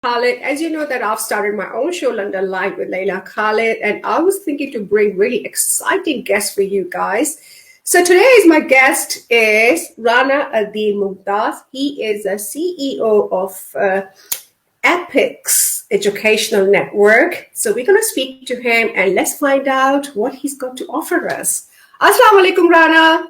Khalid, as you know that I've started my own show, London Live with Layla Khalid, and I was thinking to bring really exciting guests for you guys. So today's my guest is Rana Adil Mumtaz. He is a CEO of Epix Educational Network. So we're going to speak to him and let's find out what he's got to offer us. Assalamu alaikum, Rana.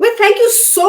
Well, thank you so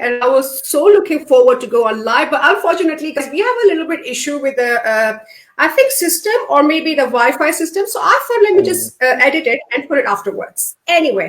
and I was so looking forward to go on live, but unfortunately, because we have a little bit issue with the, I think system or maybe the Wi-Fi system, so I thought let me just edit it and put it afterwards. Anyway,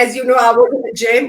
as you know I work in the gym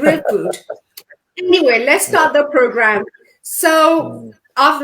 great food। Anyway, let's start the program. So I've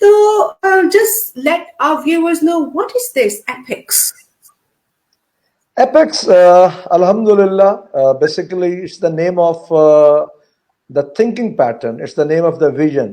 So just let our viewers know what is this Epix? Epix, alhamdulillah, basically it's the name of the thinking pattern, it's the name of the vision.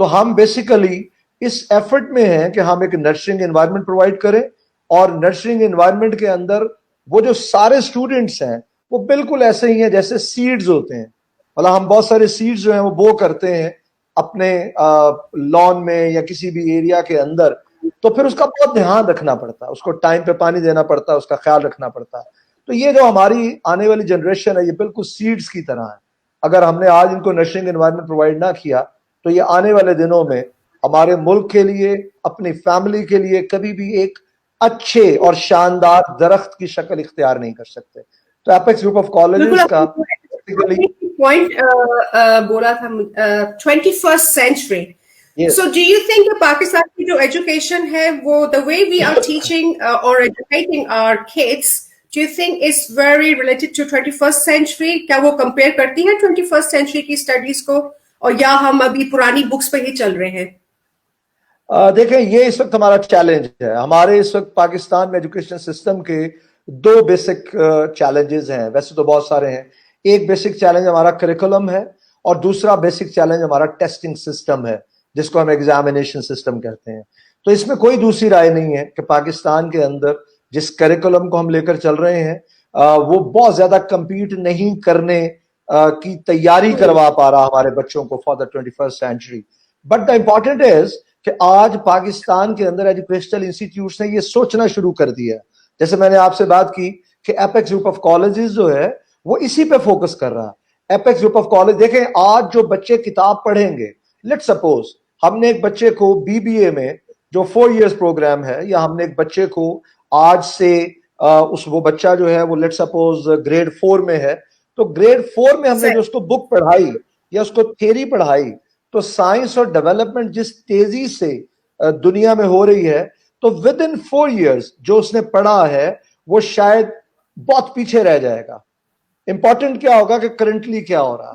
تو ہم basically اس effort میں ہیں کہ ہم ایک نرسرنگ environment provide کریں, اور نرسرنگ environment کے اندر وہ جو سارے اسٹوڈنٹس ہیں وہ بالکل ایسے ہی ہیں جیسے سیڈز ہوتے ہیں. مطلب ہم بہت سارے سیڈز جو ہیں وہ بو کرتے ہیں اپنے لان میں یا کسی بھی ایریا کے اندر, تو پھر اس کا بہت دھیان رکھنا پڑتا ہے, اس کو ٹائم پہ پانی دینا پڑتا ہے, اس کا خیال رکھنا پڑتا ہے. تو یہ جو ہماری آنے والی جنریشن ہے یہ بالکل سیڈز کی طرح ہے. اگر ہم نے آج ان کو نرسرنگ انوائرمنٹ پرووائڈ نہ کیا تو یہ آنے والے دنوں میں ہمارے ملک کے لیے, اپنی فیملی کے لیے کبھی بھی ایک اچھے اور شاندار درخت کی شکل اختیار نہیں کر سکتے. تو ایپیکس گروپ آف بالکل کالجز کا پوائنٹ بولا تھا 21st century. Yes. So do you think کہ پاکستان کی جو ایجوکیشن ہے وہ the way we are teaching or educating our kids, do you think is very related to 21st century? کیا وہ کمپیئر کرتی ہے 21st century کی اسٹڈیز کو, اور یا ہم ابھی پرانی بکس پہ ہی چل رہے ہیں؟ دیکھیں یہ اس وقت ہمارا چیلنج ہے. ہمارے اس وقت پاکستان میں ایجوکیشن سسٹم کے دو بیسک چیلنجز ہیں, ویسے تو بہت سارے ہیں. ایک بیسک چیلنج ہمارا کریکولم ہے, اور دوسرا بیسک چیلنج ہمارا ٹیسٹنگ سسٹم ہے جس کو ہم ایگزامینیشن سسٹم کہتے ہیں. تو اس میں کوئی دوسری رائے نہیں ہے کہ پاکستان کے اندر جس کریکولم کو ہم لے کر چل رہے ہیں وہ بہت زیادہ کمپیٹ نہیں کرنے کی تیاری کروا پا رہا ہمارے بچوں کو for the 21st century. But the important is کہ آج پاکستان کے اندر ایجوکیشنل انسٹیٹیوٹس نے یہ سوچنا شروع کر دیا. جیسے میں نے آپ سے بات کی کہ ایپیکس گروپ آف کالجز جو ہے وہ اسی پہ فوکس کر رہا. ایپیکس گروپ آف کالج دیکھیں, آج جو بچے کتاب پڑھیں گے, لیٹ سپوز ہم نے ایک بچے کو بی بی اے میں جو 4 years پروگرام ہے, یا ہم نے ایک بچے کو آج سے وہ بچہ جو ہے وہ لیٹ سپوز گریڈ 4 میں ہے, تو گریڈ 4 میں ہم نے جو اس کو بک پڑھائی یا اس کو تھیوری پڑھائی, تو سائنس اور ڈیولپمنٹ جس تیزی سے دنیا میں ہو رہی ہے, تو ود ان 4 years جو اس نے پڑھا ہے وہ شاید بہت پیچھے رہ جائے گا. امپورٹنٹ کیا ہوگا کہ کرنٹلی کیا ہو رہا.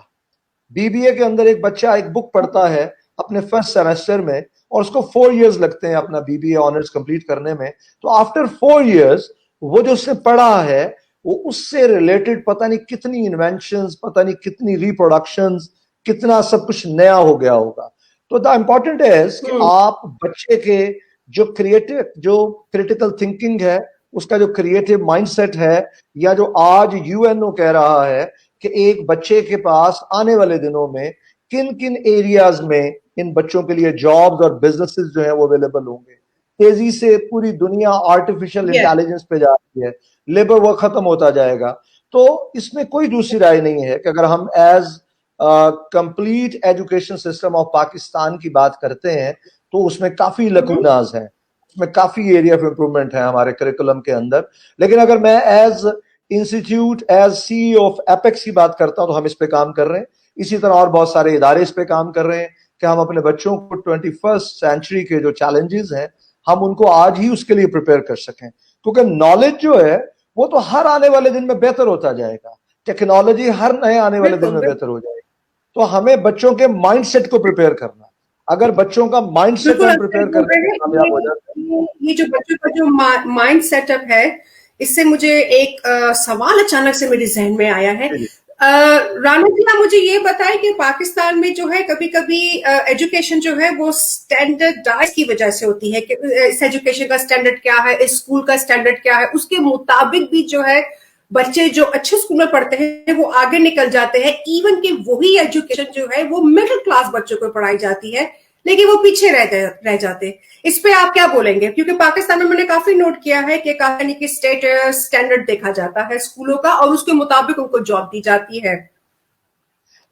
بی بی اے کے اندر ایک بچہ ایک بک پڑھتا ہے اپنے فرسٹ سیمسٹر میں, اور اس کو 4 years لگتے ہیں اپنا B B A honours complete کرنے میں. تو آفٹر 4 years وہ جو اس نے پڑھا ہے وہ اس سے ریلیٹڈ پتہ نہیں کتنی انوینشنز, پتہ نہیں کتنی ریپروڈکشنز, کتنا سب کچھ نیا ہو گیا ہوگا. تو دا امپورٹنٹ از کہ آپ بچے کے جو کریٹیکل تھنکنگ ہے, اس کا جو کریٹو مائنڈ سیٹ ہے, یا جو آج یو این او کہہ رہا ہے کہ ایک بچے کے پاس آنے والے دنوں میں کن کن ایریاز میں ان بچوں کے لیے جابز اور بزنسز جو ہیں وہ اویلیبل ہوں گے. تیزی سے پوری دنیا آرٹیفیشل انٹیلیجنس پہ جا رہی ہے, لیبر ورک ختم ہوتا جائے گا. تو اس میں کوئی دوسری رائے نہیں ہے کہ اگر ہم as complete education system of Pakistan کی بات کرتے ہیں تو اس میں کافی لکوناز ہیں, اس میں کافی ایریا آف امپروومنٹ ہے ہمارے کریکولم کے اندر. لیکن اگر میں as institute, as C E O of Apex کی بات کرتا ہوں تو ہم اس پہ کام کر رہے ہیں. اسی طرح اور بہت سارے ادارے اس پہ کام کر رہے ہیں کہ ہم اپنے بچوں کو 21st century کے جو چیلنجز ہیں ہم ان کو آج ہی اس کے لیے پریپیئر کر سکیں. کیونکہ نالج جو ہے وہ تو ہر آنے والے دن میں بہتر ہوتا جائے گا, ٹیکنالوجی ہر نئے آنے والے دن میں بہتر ہو جائے گی. تو ہمیں بچوں کے مائنڈ سیٹ کو پریپیئر کرنا. اگر بچوں کا مائنڈ سیٹ ہم پریپیئر کرنے میں کامیاب ہو جاتے ہیں. یہ جو بچوں کا جو مائنڈ سیٹ اپ ہے, اس سے مجھے ایک سوال اچانک سے میرے ذہن میں آیا ہے. رانا جی, آپ مجھے یہ بتائیں کہ پاکستان میں جو ہے کبھی کبھی ایجوکیشن جو ہے وہ اسٹینڈرڈائز کی وجہ سے ہوتی ہے کہ اس ایجوکیشن کا اسٹینڈرڈ کیا ہے, اس اسکول کا اسٹینڈرڈ کیا ہے, اس کے مطابق بھی جو ہے بچے جو اچھے اسکول میں پڑھتے ہیں وہ آگے نکل جاتے ہیں. ایون کہ وہی ایجوکیشن جو ہے وہ مڈل کلاس بچوں کو پڑھائی جاتی ہے لیکن وہ پیچھے رہ جاتے. اس پہ آپ کیا بولیں گے؟ کیونکہ پاکستان میں نے کافی نوٹ کیا ہے کہ کافی اسٹینڈرڈ دیکھا جاتا ہے اسکولوں کا, اور اس کے مطابق ان کو جاب دی جاتی ہے.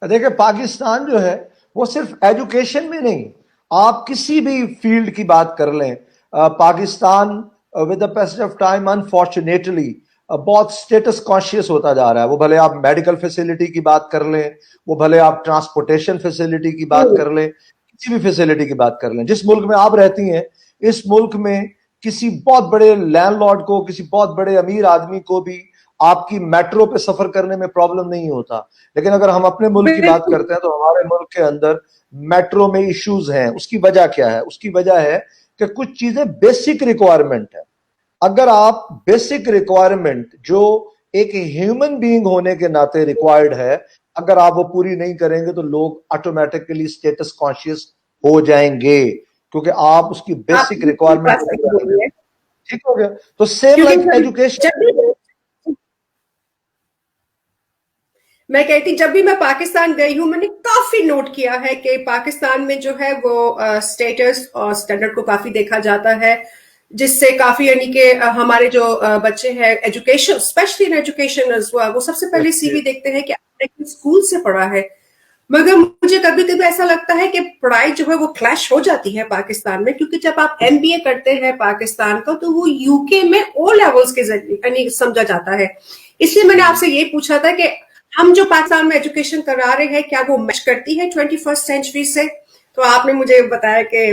دیکھیں پاکستان جو ہے وہ صرف ایجوکیشن میں نہیں, آپ کسی بھی فیلڈ کی بات کر لیں, Pakistan with the passage of time unfortunately بہت اسٹیٹس کانشیس ہوتا جا رہا ہے. وہ بھلے آپ میڈیکل فیسلٹی کی بات کر لیں, وہ بھلے آپ ٹرانسپورٹیشن فیسلٹی کی بات کر لیں, کسی بھی فیسلٹی کی بات کر لیں. جس ملک میں آپ رہتی ہیں اس ملک میں کسی بہت بڑے لینڈ لارڈ کو, کسی بہت بڑے امیر آدمی کو بھی آپ کی میٹرو پہ سفر کرنے میں پرابلم نہیں ہوتا. لیکن اگر ہم اپنے ملک کی بات کرتے ہیں تو ہمارے ملک کے اندر میٹرو میں ایشوز ہیں. اس کی وجہ کیا ہے؟ اس کی وجہ ہے کہ کچھ چیزیں بیسک ریکوائرمنٹ ہے. اگر آپ بیسک ریکوائرمنٹ جو ایک ہیومن بینگ ہونے کے ناطے ریکوائرڈ ہے, اگر آپ وہ پوری نہیں کریں گے تو لوگ آٹومیٹکلی اسٹیٹس کانشیس ہو جائیں گے کیونکہ آپ اس کی بیسک ریکوائرمنٹ ٹھیک ہو گیا. تو سیم لائک ایجوکیشن. میں کہتی جب بھی میں پاکستان گئی ہوں میں نے کافی نوٹ کیا ہے کہ پاکستان میں جو ہے وہ اسٹیٹس اور اسٹینڈرڈ کو کافی دیکھا جاتا ہے, جس سے کافی یعنی کہ ہمارے جو بچے ہیں ایجوکیشن اسپیشلی ان ایجوکیشن وہ سب سے پہلے سی وی دیکھتے ہیں کہ آپ نے اسکول سے پڑھا ہے. مگر مجھے کبھی کبھی ایسا لگتا ہے کہ پڑھائی جو ہے وہ کلیش ہو جاتی ہے پاکستان میں, کیونکہ جب آپ ایم بی اے کرتے ہیں پاکستان کا تو وہ یو کے میں او لیولز کے ذریعے یعنی سمجھا جاتا ہے. اس لیے میں نے آپ سے یہ پوچھا تھا کہ ہم جو پاکستان میں ایجوکیشن کرا رہے ہیں کیا وہ میچ کرتی ہے 21st سینچری سے؟ تو آپ نے مجھے بتایا کہ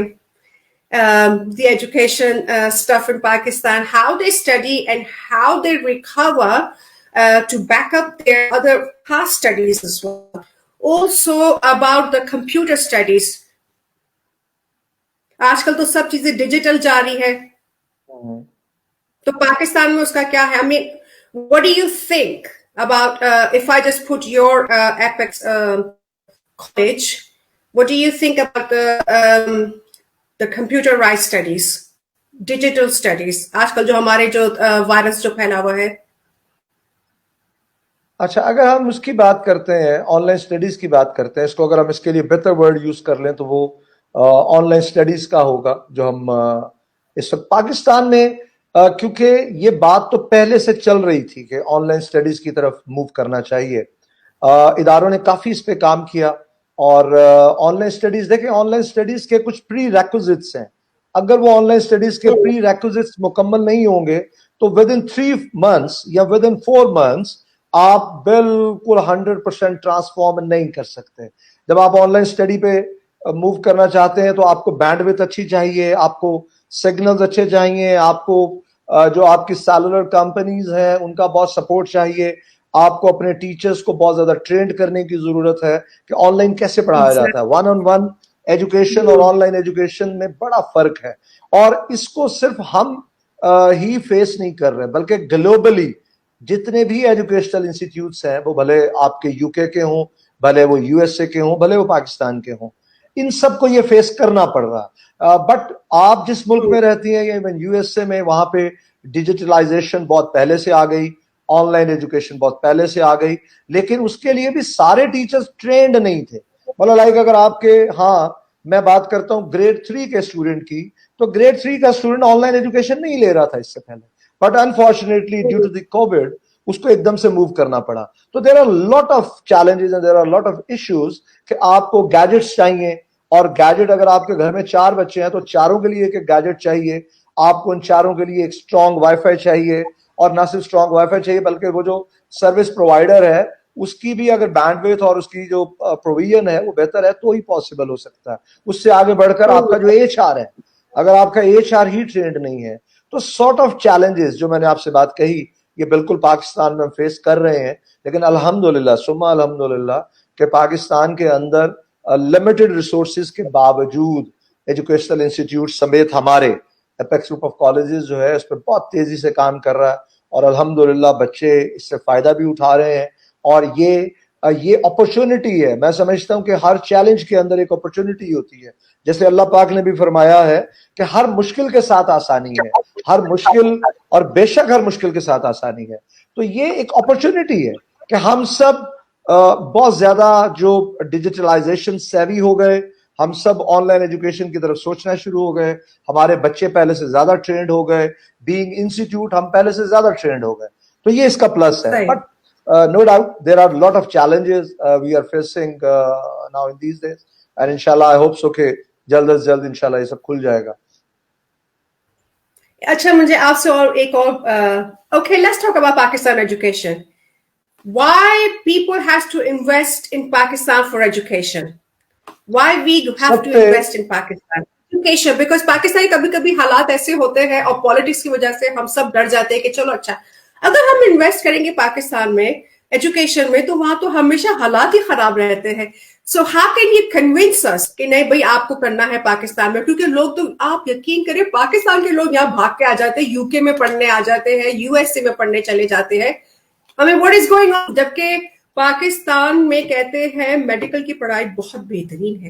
the education stuff in Pakistan, how they study and how they recover to back up their other past studies as well. Also about the computer studies. آج کل تو سب چیزیں ڈیجیٹل جا رہی ہے, تو پاکستان میں اس کا کیا ہے؟ I mean, what do you think about if I just put your Apex college, what do you think about the computerized studies, digital studies, آج کل جو ہمارے جو وائرس جو پھیلا ہوا ہے؟ اچھا, اگر ہم اس کی بات کرتے ہیں آن لائن اسٹڈیز کی بات کرتے ہیں, اس کو اگر ہم اس کے لیے بہتر ورڈ یوز کر لیں تو وہ آن لائن اسٹڈیز کا ہوگا جو ہم اس وقت پاکستان میں, کیونکہ یہ بات تو پہلے سے چل رہی تھی کہ آن لائن اسٹڈیز کی طرف موو کرنا چاہیے. اداروں نے کافی اس پہ کام کیا, اور آن لائن اسٹڈیز دیکھیں, آن لائن اسٹڈیز کے کچھ پری ریکوزٹس ہیں. اگر وہ آن لائن اسٹڈیز کے پری ریکوزٹس مکمل نہیں ہوں گے تو ود ان 3 months یا ود ان 4 months آپ بالکل 100% ٹرانسفارم نہیں کر سکتے. جب آپ آن لائن اسٹڈی پہ موو کرنا چاہتے ہیں تو آپ کو بینڈ وتھ اچھی چاہیے, آپ کو سگنلز اچھے چاہیے, آپ کو جو آپ کی سیلولر کمپنیز ہیں ان کا بہت سپورٹ چاہیے, آپ کو اپنے ٹیچرز کو بہت زیادہ ٹرینڈ کرنے کی ضرورت ہے کہ آن لائن کیسے پڑھایا جاتا ہے. 1-on-1 ایجوکیشن اور آن لائن ایجوکیشن میں بڑا فرق ہے, اور اس کو صرف ہم ہی فیس نہیں کر رہے بلکہ گلوبلی جتنے بھی ایجوکیشنل انسٹیٹیوٹس ہیں, وہ بھلے آپ کے یو کے ہوں, بھلے وہ یو ایس اے کے ہوں, بھلے وہ پاکستان کے ہوں, ان سب کو یہ فیس کرنا پڑ رہا. بٹ آپ جس ملک میں رہتی ہیں یا ایون یو ایس اے میں, وہاں پہ ڈیجیٹلائزیشن بہت پہلے سے آ گئی, آن لائن ایجوکیشن بہت پہلے سے آ گئی, لیکن اس کے لیے بھی سارے ٹیچرز ٹرینڈ نہیں تھے. مطلب لائک اگر آپ کے, ہاں میں بات کرتا ہوں گریڈ 3 کے اسٹوڈنٹ کی, تو گریڈ 3 کا اسٹوڈنٹ آن لائن ایجوکیشن نہیں لے رہا تھا اس سے پہلے, but unfortunately due to the Covid اس کو ایک دم سے موو کرنا پڑا. تو there are lot of challenges and there are lot of issues کہ آپ کو گیجٹس چاہیے, اور گیجٹ اگر آپ کے گھر میں 4 بچے ہیں تو چاروں کے لیے ایک گیجٹ چاہیے, آپ کو ان چاروں کے لیے ایک اسٹرانگ وائی فائی چاہیے, اور نہ صرف اسٹرانگ وائی فائی چاہیے بلکہ وہ جو سروس پرووائڈر ہے اس کی بھی اگر بینڈ ویتھ اور اس کی جو پروویژن ہے وہ بہتر ہے تو ہی پاسبل ہو سکتا ہے. اس سے آگے بڑھ کر آپ کا جو ایچ آر ہے, اگر آپ کا ایچ آر ہی ٹرینڈ نہیں ہے تو سارٹ آف چیلنجز جو میں نے آپ سے بات کہی یہ بالکل پاکستان میں ہم فیس کر رہے ہیں. لیکن الحمدللہ ثم الحمدللہ کہ پاکستان کے اندر لمیٹڈ ریسورسز کے باوجود ایجوکیشنل انسٹیٹیوٹ سمیت ہمارے اپیکس گروپ آف کالجز جو ہے اس پہ بہت تیزی سے کام کر رہا ہے, اور الحمدللہ بچے اس سے فائدہ بھی اٹھا رہے ہیں. اور یہ اپرچونٹی ہے, میں سمجھتا ہوں کہ ہر چیلنج کے اندر ایک اپرچونٹی ہوتی ہے. جیسے اللہ پاک نے بھی فرمایا ہے کہ ہر مشکل کے ساتھ آسانی ہے, ہر مشکل, اور بے شک ہر مشکل کے ساتھ آسانی ہے. تو یہ ایک اپرچونٹی ہے کہ ہم سب بہت زیادہ جو ڈیجیٹلائزیشن سیوی ہو گئے, ہم سب آن لائن ایجوکیشن کی طرف سوچنا شروع ہو گئے, ہمارے بچے پہلے سے زیادہ ٹرینڈ ہو گئے, بینگ انسٹیٹیوٹ ہم پہلے سے زیادہ ٹرینڈ ہو گئے. تو یہ اس کا پلس ہے. But no doubt there are a lot of challenges we are facing now in these days, and inshallah I hope so کہ جلد از جلد انشاءاللہ یہ سب کھل جائے گا. اچھا, مجھے آپ سے اور ایک اور okay, let's talk about Pakistan education. Why people has to invest in Pakistan for education? Why we have to invest in Pakistan education? Because Pakistani کبھی کبھی حالات ایسے ہوتے ہیں اور پالیٹکس کی وجہ سے ہم سب ڈر جاتے ہیں کہ چلو اچھا اگر ہم انویسٹ کریں گے پاکستان میں ایجوکیشن میں تو وہاں تو ہمیشہ حالات ہی خراب رہتے ہیں. So how can you convince us کہ نہیں بھائی آپ کو کرنا ہے پاکستان میں, کیونکہ لوگ تو آپ یقین کریں پاکستان کے لوگ یہاں بھاگ کے آ جاتے ہیں, یو کے میں پڑھنے آ جاتے ہیں, یو ایس اے میں پڑھنے چلے جاتے ہیں. ہمیں واٹ از گوئنگ آن, جبکہ پاکستان میں کہتے ہیں میڈیکل کی پڑھائی بہت بہترین ہے.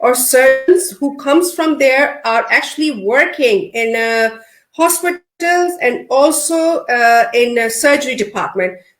or surgeons who comes from there are actually working in hospitals and also in surgery department.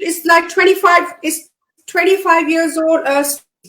It's like 25. It's 25 years old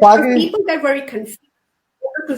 People get very confused to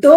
2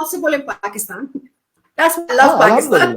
possible in Pakistan. That's why I love Pakistan.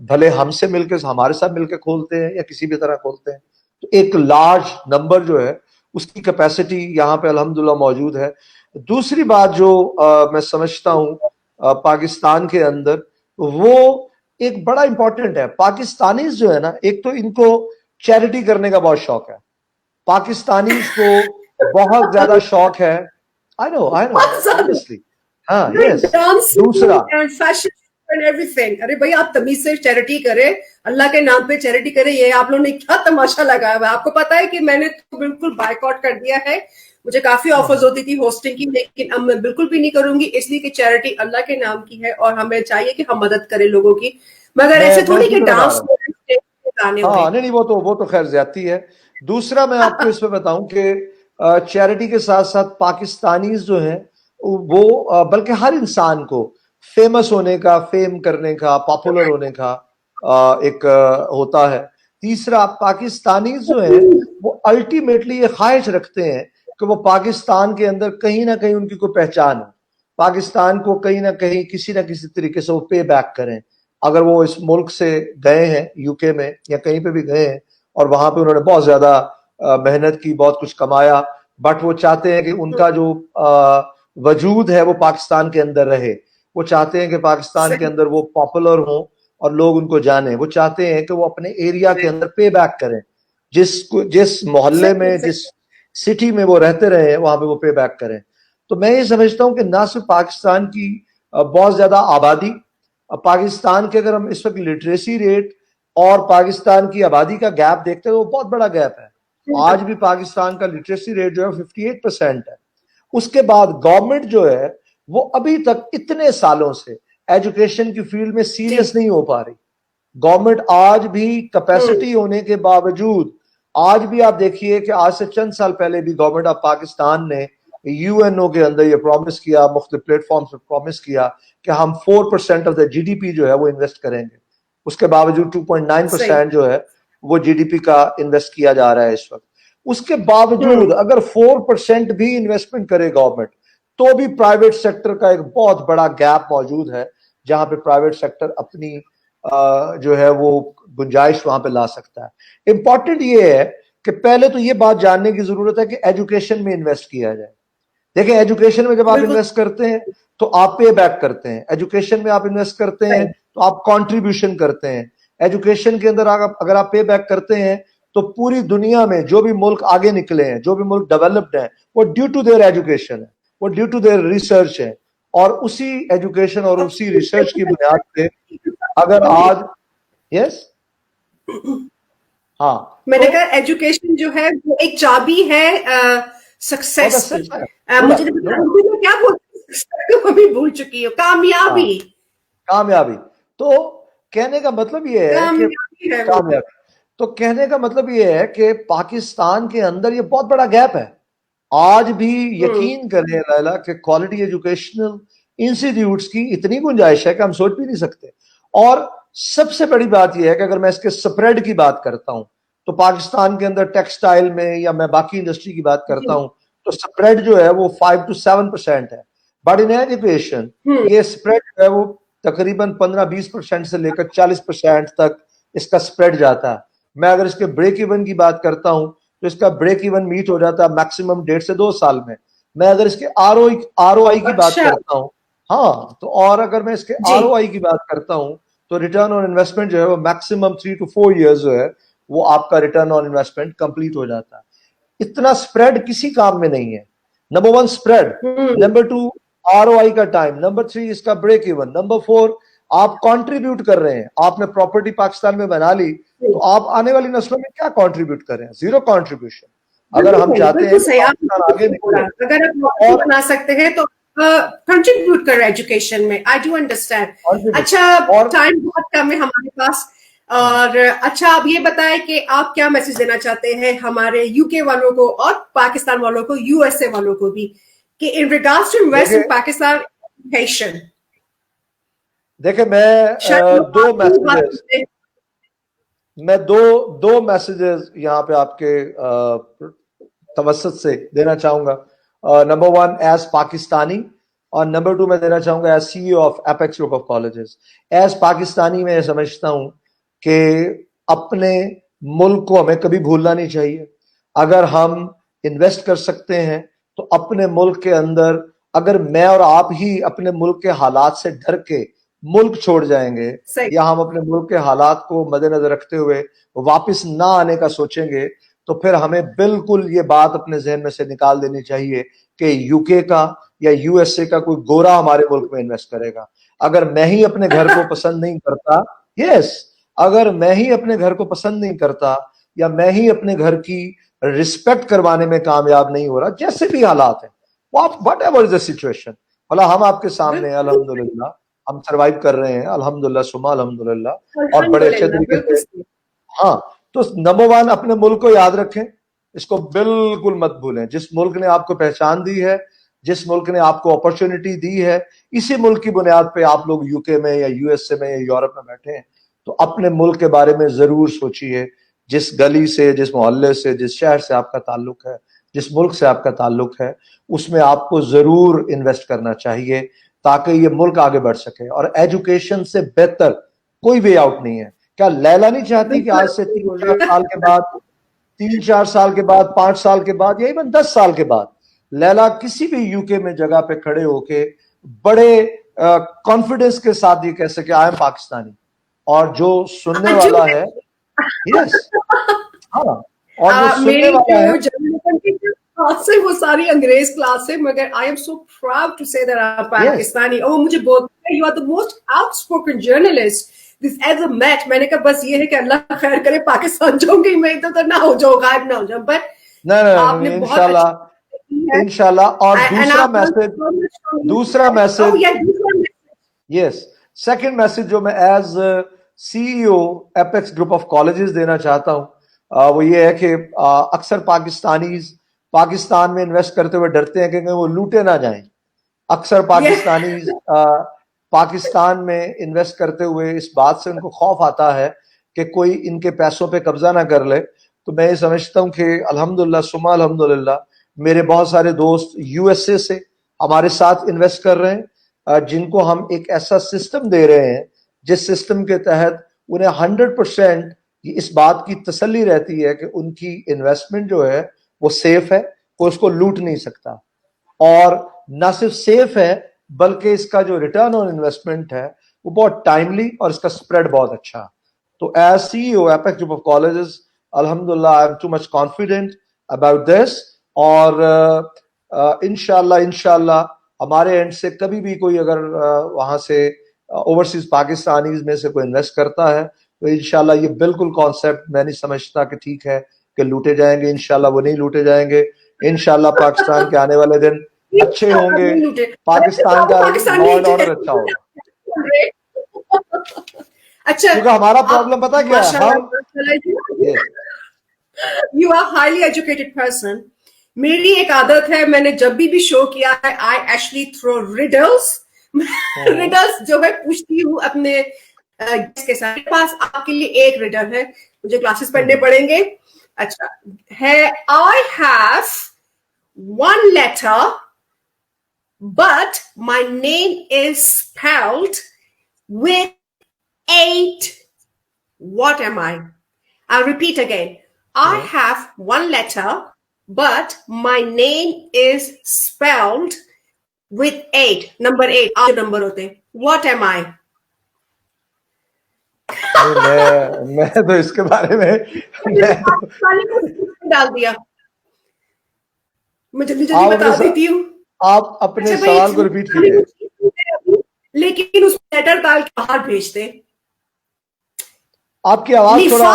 بھلے ہم سے مل کے ہمارے ساتھ مل کے کھولتے ہیں یا کسی بھی طرح کھولتے ہیں. تو ایک لارج نمبر جو ہے اس کی کیپیسٹی یہاں پہ الحمدللہ موجود ہے. دوسری بات جو میں سمجھتا ہوں پاکستان کے اندر وہ ایک بڑا امپورٹنٹ ہے. پاکستانیز جو ہے نا, ایک تو ان کو چیریٹی کرنے کا بہت شوق ہے. پاکستانیز کو بہت زیادہ شوق ہے. آئی نو بہت زیادہ آبویسلی. ہاں یس. دوسرا ارے بھائی آپ تمیز سے چیریٹی کرے, اللہ کے نام پہ چیریٹی کرے, یہ آپ لوگوں نے کیا تماشا لگایا ہوا ہے. آپ کو پتا ہے کہ میں نے تو بالکل بائک آؤٹ کر دیا ہے. مجھے کافی آفرز ہوتی تھی ہوسٹنگ کی, لیکن اب میں بالکل بھی نہیں کروں گی, اس لیے کہ چیریٹی اللہ کے نام کی ہے اور ہمیں چاہیے کہ ہم مدد کریں لوگوں کی, مگر ایسے میں تھوڑی اسی کہ طرف آ رہا ڈانس ہوں. گانے ہوئے. ہاں نہیں وہ تو خیر زیادتی ہے. دوسرا میں آپ کو اس پہ بتاؤں کہ چیریٹی کے ساتھ ساتھ پاکستانیز جو ہیں وہ بلکہ ہر انسان کو فیمس ہونے کا, فیم کرنے کا, پاپولر ہونے کا ایک ہوتا ہے. تیسرا, پاکستانیز جو ہیں وہ الٹیمیٹلی یہ خواہش رکھتے ہیں کہ وہ پاکستان کے اندر کہیں نہ کہیں ان کی کوئی پہچان ہو, پاکستان کو کہیں نہ کہیں کسی نہ کسی طریقے سے وہ پے بیک کریں. اگر وہ اس ملک سے گئے ہیں یو کے میں یا کہیں پہ بھی گئے ہیں اور وہاں پہ انہوں نے بہت زیادہ محنت کی, بہت کچھ کمایا, بٹ وہ چاہتے ہیں کہ ان کا جو وجود ہے وہ پاکستان کے اندر رہے. وہ چاہتے ہیں کہ پاکستان کے اندر وہ پاپولر ہوں اور لوگ ان کو جانیں. وہ چاہتے ہیں کہ وہ اپنے ایریا کے اندر پے بیک کریں, جس محلے میں, جس سٹی میں وہ رہتے رہے وہاں پہ وہ پے بیک کریں. تو میں یہ سمجھتا ہوں کہ نہ صرف پاکستان کی بہت زیادہ آبادی, پاکستان کے اگر ہم اس وقت لٹریسی ریٹ اور پاکستان کی آبادی کا گیپ دیکھتے ہیں وہ بہت بڑا گیپ ہے. آج بھی پاکستان کا لٹریسی ریٹ جو ہے 58% ہے. اس کے بعد گورنمنٹ جو ہے وہ ابھی تک اتنے سالوں سے ایجوکیشن کی فیلڈ میں سیریس نہیں ہو پا رہی. گورنمنٹ آج بھی کیپیسٹی ہونے کے باوجود, آج بھی آپ دیکھیے کہ آج سے چند سال پہلے بھی گورنمنٹ آف پاکستان نے یو این او کے اندر یہ پرومس کیا, مختلف پلیٹ فارمز پہ پرومس کیا کہ ہم 4% of the G D P جو ہے وہ انویسٹ کریں گے. اس کے باوجود 2.9% جو ہے وہ جی ڈی پی کا انویسٹ کیا جا رہا ہے اس وقت. اس کے باوجود اگر 4% بھی انویسٹمنٹ کرے گورنمنٹ تو بھی پرائیویٹ سیکٹر کا ایک بہت بڑا گیپ موجود ہے, جہاں پہ پرائیویٹ سیکٹر اپنی جو ہے وہ گنجائش وہاں پہ لا سکتا ہے. امپورٹنٹ یہ ہے کہ پہلے تو یہ بات جاننے کی ضرورت ہے کہ ایجوکیشن میں انویسٹ کیا جائے. دیکھیں ایجوکیشن میں جب آپ انویسٹ کرتے ہیں تو آپ پے بیک کرتے ہیں, ایجوکیشن میں آپ انویسٹ کرتے ہیں تو آپ کنٹریبیوشن کرتے ہیں. ایجوکیشن کے اندر اگر آپ پے بیک کرتے ہیں تو پوری دنیا میں جو بھی ملک آگے نکلے ہیں, جو بھی ملک ڈیولپڈ ہیں, وہ ڈیو ٹو دیئر ایجوکیشن ہے, وہ ڈیو ٹو دیئر ریسرچ ہے. اور اسی ایجوکیشن اور اسی ریسرچ کی بنیاد پہ اگر آج یس ہاں میں نے کہا ایجوکیشن جو ہے وہ ایک چابی ہے سکسیس کی. مجھے کیا بولتی بھول چکی ہوں, کامیابی. تو کہنے کا مطلب یہ ہے کہ کامیابی, تو کہنے کا مطلب یہ ہے کہ پاکستان کے اندر یہ بہت بڑا گیپ ہے. آج بھی یقین کریں لیلا کہ کوالٹی ایجوکیشنل انسٹیٹیوٹس کی اتنی گنجائش ہے کہ ہم سوچ بھی نہیں سکتے. اور سب سے بڑی بات یہ ہے کہ اگر میں اس کے سپریڈ کی بات کرتا ہوں تو پاکستان کے اندر ٹیکسٹائل میں یا میں باقی انڈسٹری کی بات کرتا ہوں تو سپریڈ جو ہے وہ 5 to 7% ہے. بٹ ان ایجوکیشن یہ سپریڈ جو ہے وہ تقریباً 15-20% سے لے کر 40% تک اس کا سپریڈ جاتا ہے. میں اگر اس کے بریک ایون کی بات کرتا ہوں تو اس کا بریک ایون میٹ ہو جاتا ہے میکسیمم 1.5 سے 2 سال میں. میں اگر اس کے آر او آئی کی بات کرتا ہوں, ہاں تو اور اگر میں اس کے آر او آئی کی بات کرتا ہوں تو ریٹرن آن انویسٹمنٹ جو ہے وہ میکسیمم 3 to 4 ایئرز جو ہے وہ آپ کا ریٹرن آن انویسٹمنٹ کمپلیٹ ہو جاتا ہے. اتنا سپریڈ کسی کام میں نہیں ہے. Number 1 spread, number 2 R O I کا ٹائم, نمبر 3 اس کا بریک ایون, نمبر 4 آپ کنٹریبیوٹ کر رہے ہیں. آپ نے پراپرٹی پاکستان میں بنا لی تو آپ آنے والی نسلوں میں کیا کنٹریبیوٹ کر رہے ہیں؟ Zero contribution. اگر ہم چاہتے ہیں کہ پاکستان آگے نکلے, اگر آپ بنا سکتے ہیں تو کنٹریبیوٹ کر ایجوکیشن میں. I do understand. اچھا ٹائم بہت کم ہے ہمارے پاس, اور اچھا آپ یہ بتائیں کہ آپ کیا میسج دینا چاہتے ہیں ہمارے یو کے والوں کو اور پاکستان والوں کو, یو ایس اے والوں کو بھی, کہ in regards to invest in Pakistan education. دیکھیں میں دو میسجز یہاں پہ آپ کے توسط سے دینا چاہوں گا. نمبر 1 ایز پاکستانی, اور نمبر 2 میں دینا چاہوں گا as CEO of Apex group of colleges. As Pakistani میں سمجھتا ہوں کہ اپنے ملک کو ہمیں کبھی بھولنا نہیں چاہیے. اگر ہم انویسٹ کر سکتے ہیں تو اپنے ملک کے اندر، اگر میں اور آپ ہی اپنے ملک کے حالات سے ڈر کے ملک چھوڑ جائیں گے یا ہم اپنے ملک کے حالات کو مد نظر رکھتے ہوئے واپس نہ آنے کا سوچیں گے تو پھر ہمیں بالکل یہ بات اپنے ذہن میں سے نکال دینی چاہیے کہ UK کا یا USA کا کوئی گورا ہمارے ملک میں انویسٹ کرے گا. اگر میں ہی اپنے گھر کو پسند نہیں کرتا، اگر میں ہی اپنے گھر کو پسند نہیں کرتا یا میں ہی اپنے گھر کی رسپیکٹ کروانے میں کامیاب نہیں ہو رہا، جیسے بھی حالات ہیں، what ever is the situation, بھلا ہم آپ کے سامنے ہیں، الحمدللہ ہم سروائیو کر رہے ہیں، الحمدللہ ثم الحمدللہ، اور بڑے اچھے طریقے سے. ہاں تو نمبر 1 اپنے ملک کو یاد رکھیں، اس کو بالکل مت بھولیں. جس ملک نے آپ کو پہچان دی ہے، جس ملک نے آپ کو اپرچونٹی دی ہے، اسی ملک کی بنیاد پہ آپ لوگ UK میں یا USA میں یا یورپ میں بیٹھے ہیں. تو اپنے ملک کے بارے میں ضرور سوچیے. جس گلی سے، جس محلے سے، جس شہر سے آپ کا تعلق ہے، جس ملک سے آپ کا تعلق ہے، اس میں آپ کو ضرور انویسٹ کرنا چاہیے تاکہ یہ ملک آگے بڑھ سکے. اور ایجوکیشن سے بہتر کوئی وے آؤٹ نہیں ہے. کیا لیلا نہیں چاہتی کہ آج سے 3-4 سال کے بعد، 3-4 سال کے بعد، 5 سال کے بعد، یا ایون 10 سال کے بعد لیلا کسی بھی UK میں جگہ پہ کھڑے ہو کے بڑے کانفیڈنس کے ساتھ یہ کہہ سکے آئی ایم پاکستانی، اور جو سننے والا ہے ہاں، اور جو سننے والا ہے وہ ساری انگریز کلاس ہے، مگر I am so proud to say that I'm Pakistani. اور مجھے بولتے ہیں you are the most outspoken journalist this ever met. میں نے کہا بس یہ ہے کہ اللہ خیر کرے پاکستان جاؤں گی میں ادھر نہ ہو جاؤں، غائب نہ ہو جاؤں. بٹ آپ نے انشاءاللہ. اور دوسرا میسج یس سیکنڈ میسج جو میں as CEO Apex group of colleges دینا چاہتا ہوں وہ یہ ہے کہ اکثر پاکستان میں انویسٹ کرتے ہوئے ڈرتے ہیں کہ وہ لوٹے نہ جائیں. اکثر پاکستان میں انویسٹ کرتے ہوئے اس بات سے ان کو خوف آتا ہے کہ کوئی ان کے پیسوں پہ قبضہ نہ کر لے. تو میں یہ سمجھتا ہوں کہ الحمدللہ ثم الحمدللہ میرے بہت سارے دوست USA سے ہمارے ساتھ انویسٹ کر رہے ہیں، جن کو ہم ایک ایسا سسٹم دے رہے ہیں جس سسٹم کے تحت انہیں 100% اس بات کی تسلی رہتی ہے کہ ان کی انویسٹمنٹ جو ہے وہ سیف ہے، کوئی اس کو لوٹ نہیں سکتا. اور نہ صرف سیف ہے بلکہ اس کا جو ریٹرن آن انویسٹمنٹ ہے وہ بہت ٹائملی اور اس کا سپریڈ بہت اچھا. تو as CEO Apex group of colleges الحمدللہ I am too much confident about this. اور انشاءاللہ ہمارے اینڈ سے کبھی بھی کوئی اگر وہاں سے اوورسیز پاکستانیز میں سے کوئی انویسٹ کرتا ہے تو انشاءاللہ یہ بالکل کانسیپٹ میں نہیں سمجھتا کہ ٹھیک ہے کہ لوٹے جائیں گے. انشاءاللہ وہ نہیں لوٹے جائیں گے. انشاءاللہ پاکستان کے آنے والے دن اچھے ہوں گے، پاکستان کا لا اینڈ آرڈر اچھا ہوگا. اچھا کیونکہ ہمارا پرابلم پتہ کیا ہے، You are highly educated person. میری ایک عادت ہے، میں نے جب بھی شو کیا ہے I actually throw riddles جو ہے پوچھتی ہوں اپنے گیسٹ کے ساتھ. میرے پاس آپ کے لیے ایک ریڈل ہے، مجھے کلاسز پڑھنے پڑیں گے. اچھا ہے I have one letter but my name is spelled with 8. What am I? I'll repeat again. I have one letter, but my name is spelled with 8. Number 8. آپ نمبر ہوتے. What am I? میں تو اس کے بارے میں ڈال دیا. میں جلدی بتا دیتی ہوں. آپ اپنے سوال کو ریپیٹ کیجیے. لیکن اس لیٹر ڈال کے باہر بھیجتے. آپ کی آواز تھوڑا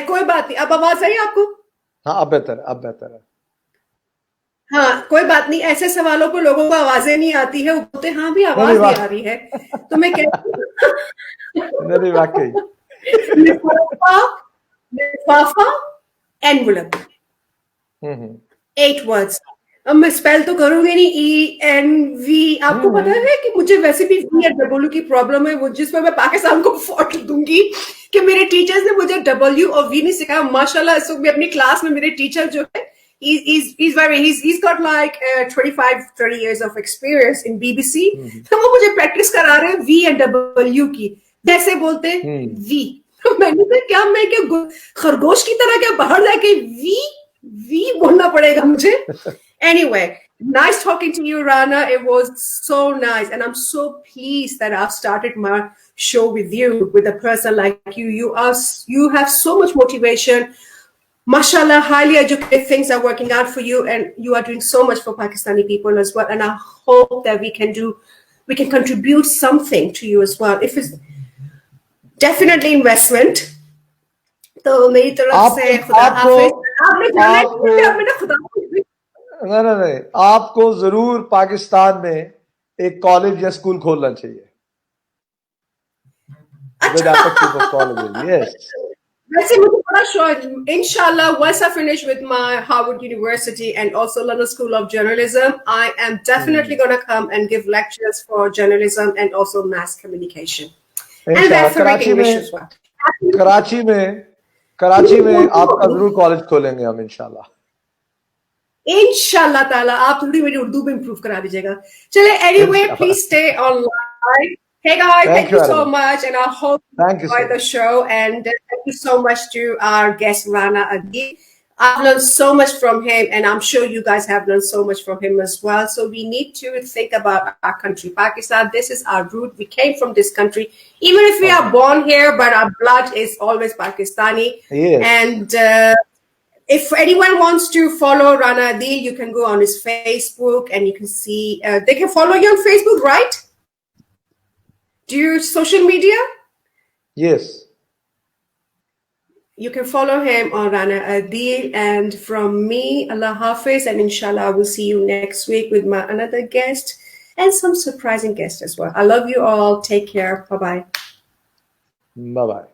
کوئی بات نہیں. اب آواز آئی آپ کو؟ ہاں اب بہتر ہے. ہاں کوئی بات نہیں. ایسے سوالوں کو لوگوں کو آوازیں نہیں آتی ہے، وہ بولتے ہاں بھی آواز نہیں آ رہی ہے. تو میں نہیں واقعی لفافہ envelope 8 words. اب میں اسپیل تو کروں گی نہیں ENV. آپ کو پتا ہے کہ مجھے ویسے بھی W کی پرابلم ہے، وہ جس میں پاکستان کو فوٹ دوں گی کہ میرے ٹیچرز نے مجھے W اور V نہیں سکھایا. ماشاء اللہ اس وقت بھی اپنی کلاس میں میرے ٹیچر جو ہے he's got like 25-30 years of experience in BBC. تو وہ مجھے پریکٹس کرا رہے ہیں V and W کی, جیسے بولتے ہیں V. میں نے کہا کیا میں کیا خرگوش کی طرح کیا باہر جا کے V بولنا پڑے گا مجھے. Anyway, nice talking to you, Rana. It was so nice, and I'm so pleased that I've started my show with you, with a person like you. You have so much motivation. Mashallah, highly educated, things are working out for you, and you are doing so much for Pakistani people as well. And I hope that we can contribute something to you as well. If it's definitely investment. تو میری طرف سے خدا حافظ. نہیں, آپ کو ضرور پاکستان میں ایک کالج یا اسکول کھولنا چاہیے. ویسے مجھے بڑا شوق, انشاءاللہ once I finish with my Harvard University and also London School of Journalism, I am definitely going to come and give lectures for journalism and also mass communication. And Arabic English as well. Karachi میں آپ کا ضرور college کھولیں گے ہم انشاءاللہ. انشاءاللہ تعالیٰ آپ تھوڑی میری اردو بھی امپروو کرا دیجیے گا. چلے any way, please stay on line. Hey guys, thank you so much, and I hope you enjoyed the show, and thank you so much to our guest Rana Adil. I've learned so much from him, and I'm sure you guys have learned so much from him as well. So we need to think about our country, Pakistan. This is our root. We came from this country, even if we are born here, but our blood is always Pakistani. Yes. And if anyone wants to follow Rana Adil, you can go on his Facebook, and you can see, they can follow you on Facebook, right? Do you use social media? Yes. You can follow him on Rana Adil. And from me, Allah Hafiz, and inshallah I will see you next week with my another guest and some surprising guests as well. I love you all. Take care. Bye-bye. Bye-bye.